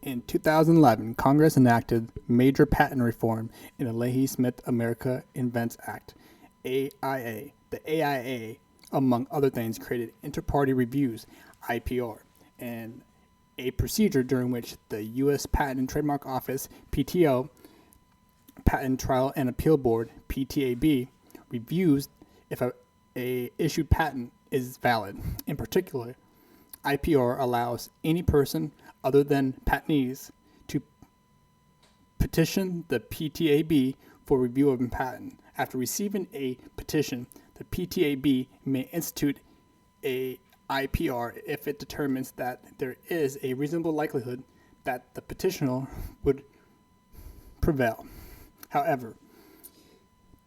In 2011, Congress enacted major patent reform in the Leahy-Smith America Invents Act, AIA. The AIA, among other things, created inter-party reviews, IPR, and a procedure during which the U.S. Patent and Trademark Office, PTO, Patent Trial and Appeal Board, PTAB, reviews if a issued patent is valid. In particular, IPR allows any person other than patentees to petition the PTAB for review of a patent. After receiving a petition, the PTAB may institute a IPR if it determines that there is a reasonable likelihood that the petitioner would prevail. However,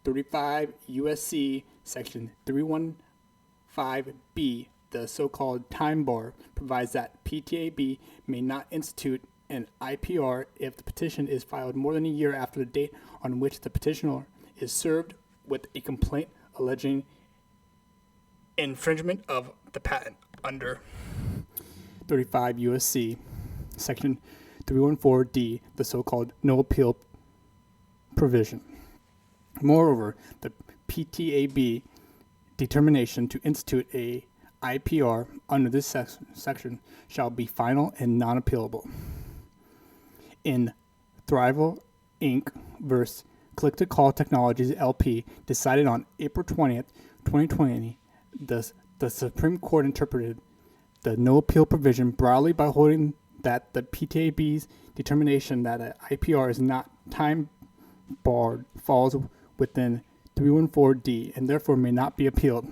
35 U.S.C. Section 315B, the so-called time bar, provides that PTAB may not institute an IPR if the petition is filed more than a year after the date on which the petitioner is served with a complaint alleging infringement of the patent under 35 U.S.C. Section 314D, the so-called no appeal provision. Moreover, the PTAB determination to institute a IPR under this section shall be final and non-appealable. In Thrival Inc. vs. Click-to-Call Technologies LP, decided on April 20th, 2020, the Supreme Court interpreted the no appeal provision broadly by holding that the PTAB's determination that an IPR is not time-barred falls within 314D and therefore may not be appealed.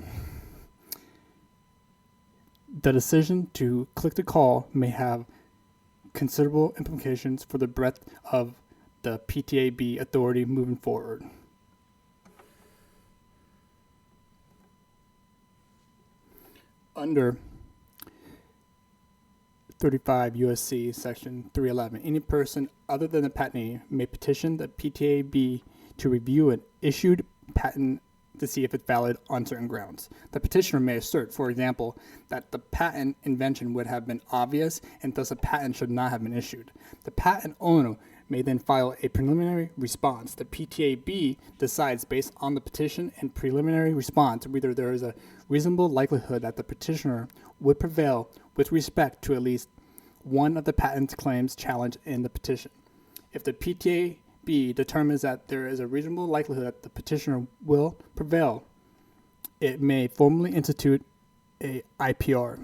The decision to click to call may have considerable implications for the breadth of the PTAB authority moving forward. Under 35 U.S.C. Section 311, any person other than the patentee may petition the PTAB to review an issued patent to see if it's valid on certain grounds. The petitioner may assert, for example, that the patent invention would have been obvious and thus a patent should not have been issued. The patent owner may then file a preliminary response. The PTAB decides based on the petition and preliminary response whether there is a reasonable likelihood that the petitioner would prevail with respect to at least one of the patent claims challenged in the petition. If the PTAB determines that there is a reasonable likelihood that the petitioner will prevail, it may formally institute a IPR.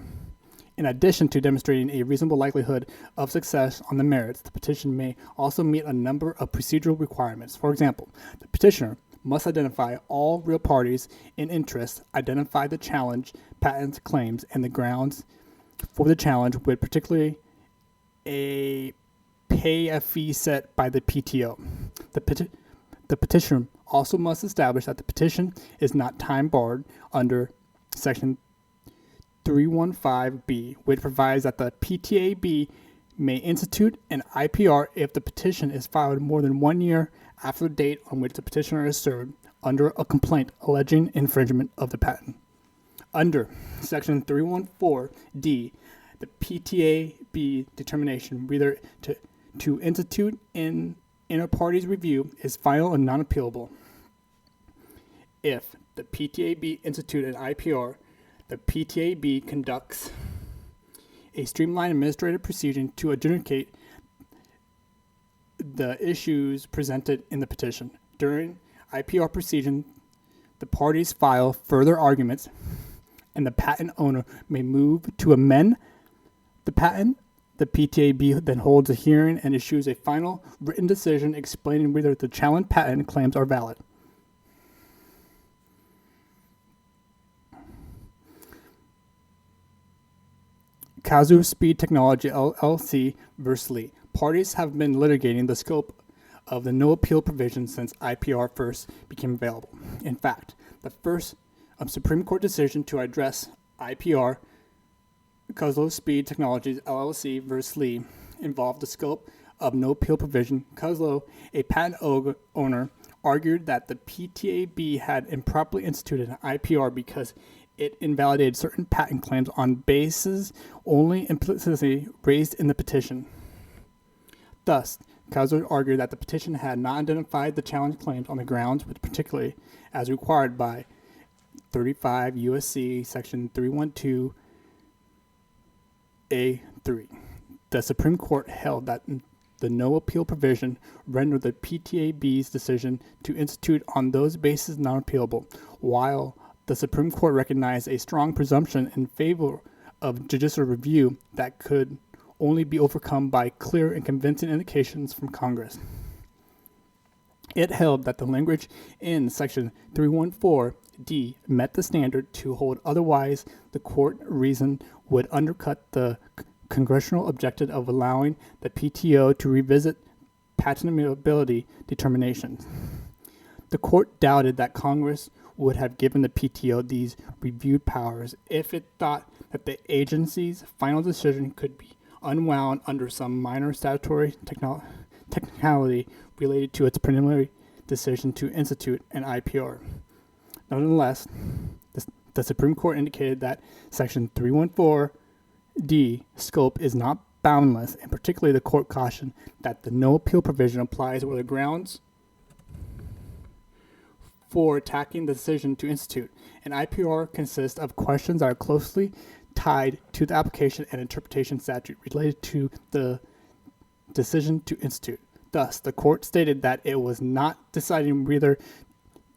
In addition to demonstrating a reasonable likelihood of success on the merits, the petition may also meet a number of procedural requirements. For example, the petitioner must identify all real parties in interest, identify the challenge patent claims and the grounds for the challenge, with particularly pay a fee set by the PTO. The petitioner also must establish that the petition is not time barred under Section 315B, which provides that the PTAB may institute an IPR if the petition is filed more than 1 year after the date on which the petitioner is served under a complaint alleging infringement of the patent. Under Section 314D, the PTAB determination whether to institute an inter-parties review is final and non-appealable. If the PTAB institute an IPR, the PTAB conducts a streamlined administrative procedure to adjudicate the issues presented in the petition. During IPR proceeding, the parties file further arguments, and the patent owner may move to amend the patent. The PTAB then holds a hearing and issues a final written decision explaining whether the challenged patent claims are valid. Kazoo Speed Technology LLC vs. Lee. Parties have been litigating the scope of the no appeal provision since IPR first became available. In fact, the first Supreme Court decision to address IPR, Kazoo Speed Technologies LLC vs. Lee, involved the scope of no appeal provision. Kazoo, a patent owner, argued that the PTAB had improperly instituted an IPR because it invalidated certain patent claims on bases only implicitly raised in the petition. Thus, counsel argued that the petition had not identified the challenge claims on the grounds, particularly as required by 35 U.S.C. section 312A3. The Supreme Court held that the no appeal provision rendered the PTAB's decision to institute on those bases non-appealable, while the Supreme Court recognized a strong presumption in favor of judicial review that could only be overcome by clear and convincing indications from Congress. It held that the language in Section 314D met the standard to hold, otherwise the court reason would undercut the congressional objective of allowing the PTO to revisit patentability determinations. The court doubted that Congress would have given the PTO these reviewed powers if it thought that the agency's final decision could be unwound under some minor statutory technicality related to its preliminary decision to institute an IPR. Nonetheless, the Supreme Court indicated that Section 314D scope is not boundless, and particularly the court cautioned that the no appeal provision applies where the grounds for attacking the decision to institute an IPR consists of questions that are closely tied to the application and interpretation statute related to the decision to institute. Thus, the court stated that it was not deciding whether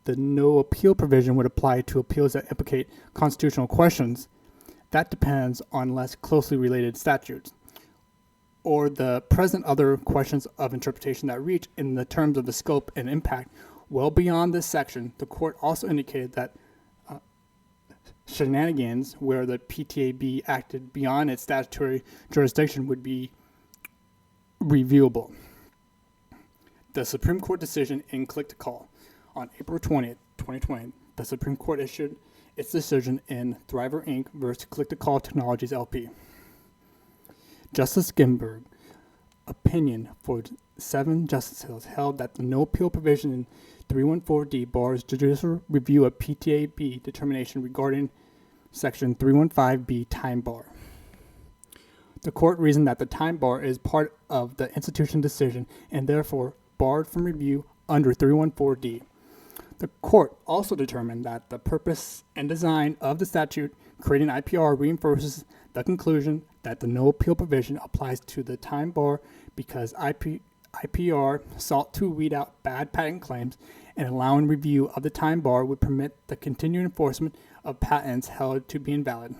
the no appeal provision would apply to appeals that implicate constitutional questions. That depends on less closely related statutes, or the present other questions of interpretation that reach, in the terms of the scope and impact, well beyond this section. The court also indicated that shenanigans where the PTAB acted beyond its statutory jurisdiction would be reviewable. The Supreme Court decision in Click to Call. On April 20th, 2020, the Supreme Court issued its decision in Thriver Inc. versus Click to Call Technologies LP. Justice Ginsburg, opinion for 7 justices, held that the no appeal provision in 314D bars judicial review of PTAB determination regarding Section 315B time bar. The court reasoned that the time bar is part of the institution decision and therefore barred from review under 314D. The court also determined that the purpose and design of the statute creating IPR reinforces the conclusion that the no appeal provision applies to the time bar because IPR sought to weed out bad patent claims, and allowing review of the time bar would permit the continued enforcement of patents held to be invalid.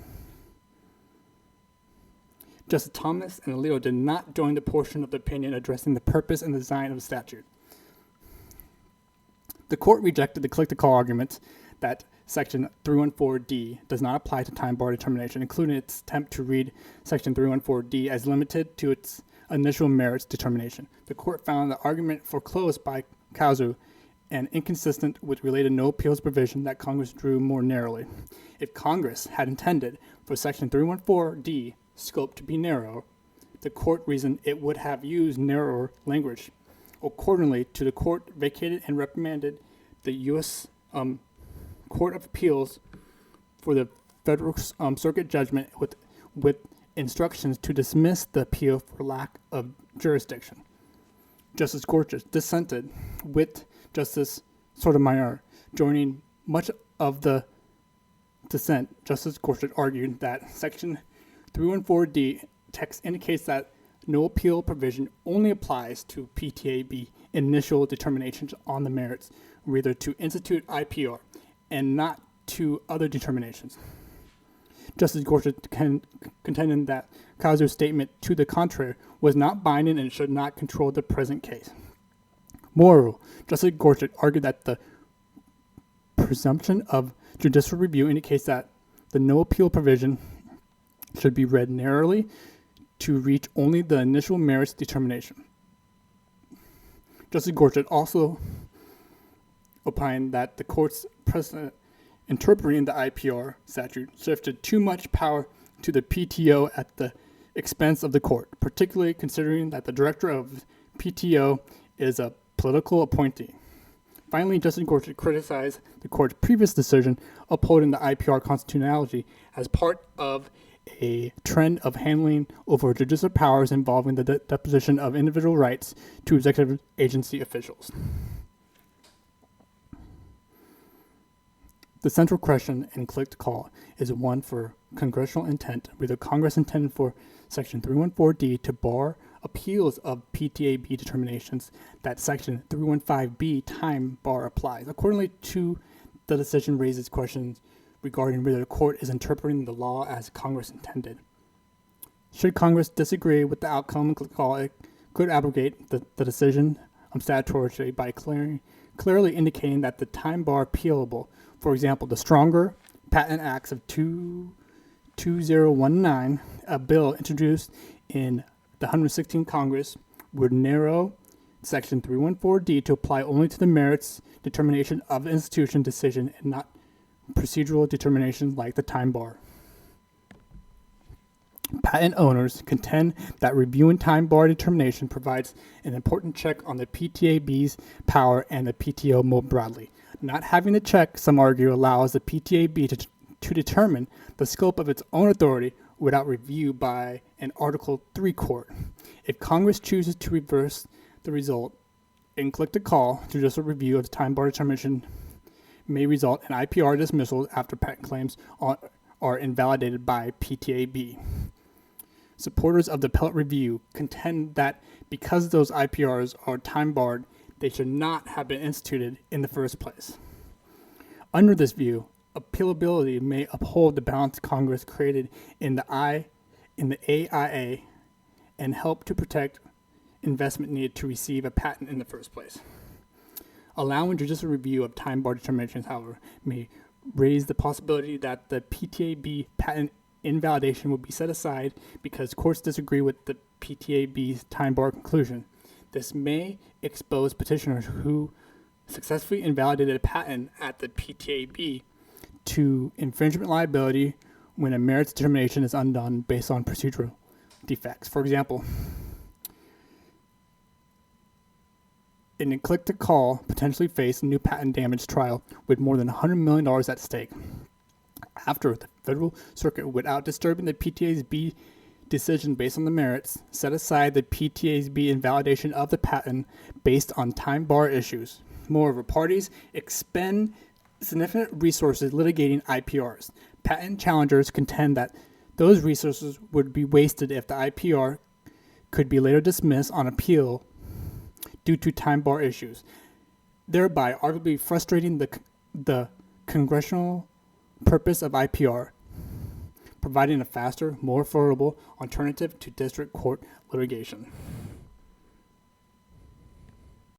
Justice Thomas and Alito did not join the portion of the opinion addressing the purpose and design of the statute. The court rejected the click-to-call arguments that Section 314D does not apply to time bar determination, including its attempt to read Section 314D as limited to its initial merits determination. The court found the argument foreclosed by Kauzu and inconsistent with related no appeals provision that Congress drew more narrowly. If Congress had intended for Section 314D scope to be narrow, the court reasoned it would have used narrower language. Accordingly, the court vacated and reprimanded the U.S. Court of Appeals for the Federal Circuit judgment with instructions to dismiss the appeal for lack of jurisdiction. Justice Gorsuch dissented, with Justice Sotomayor joining much of the dissent. Justice Gorsuch argued that Section 314D text indicates that no appeal provision only applies to PTAB initial determinations on the merits, rather to institute IPR, and not to other determinations. Justice Gorsuch contended that Kauzu's statement to the contrary was not binding and should not control the present case. Moreover, Justice Gorsuch argued that the presumption of judicial review indicates that the no appeal provision should be read narrowly to reach only the initial merits determination. Justice Gorsuch also opined that the court's precedent interpreting the IPR statute shifted too much power to the PTO at the expense of the court, particularly considering that the director of PTO is a political appointee. Finally, Justice Gorsuch criticized the court's previous decision upholding the IPR constitutionality as part of a trend of handling over judicial powers involving the deposition of individual rights to executive agency officials. The central question in click to call is one for congressional intent, whether Congress intended for Section 314D to bar appeals of PTAB determinations that Section 315B time bar applies. Accordingly to the decision raises questions regarding whether the court is interpreting the law as Congress intended. Should Congress disagree with the outcome of the call, it could abrogate the decision statutorily by clearly indicating that the time bar appealable. For example, the Stronger Patent Acts of 2019, a bill introduced in the 116th Congress, would narrow Section 314D to apply only to the merits determination of the institution decision and not procedural determinations like the time bar. Patent owners contend that reviewing time bar determination provides an important check on the PTAB's power and the PTO more broadly. Not having the check, some argue, allows the PTAB to determine the scope of its own authority without review by an Article III court. If Congress chooses to reverse the result and click to call, judicial review of the time bar determination may result in IPR dismissal after patent claims are invalidated by PTAB. Supporters of the appellate review contend that because those IPRs are time barred, they should not have been instituted in the first place. Under this view, appealability may uphold the balance Congress created in the AIA and help to protect investment needed to receive a patent in the first place. Allowing judicial review of time bar determinations, however, may raise the possibility that the PTAB patent invalidation will be set aside because courts disagree with the PTAB's time bar conclusion. This may expose petitioners who successfully invalidated a patent at the PTAB to infringement liability when a merits determination is undone based on procedural defects. For example, in a click to call, potentially face a new patent damage trial with more than $100 million at stake. After the federal circuit, without disturbing the PTAB decision based on the merits, set aside the PTAB invalidation of the patent based on time bar issues. Moreover, parties expend significant resources litigating IPRs. Patent challengers contend that those resources would be wasted if the IPR could be later dismissed on appeal due to time bar issues, thereby arguably frustrating the congressional purpose of IPR, providing a faster, more affordable alternative to district court litigation.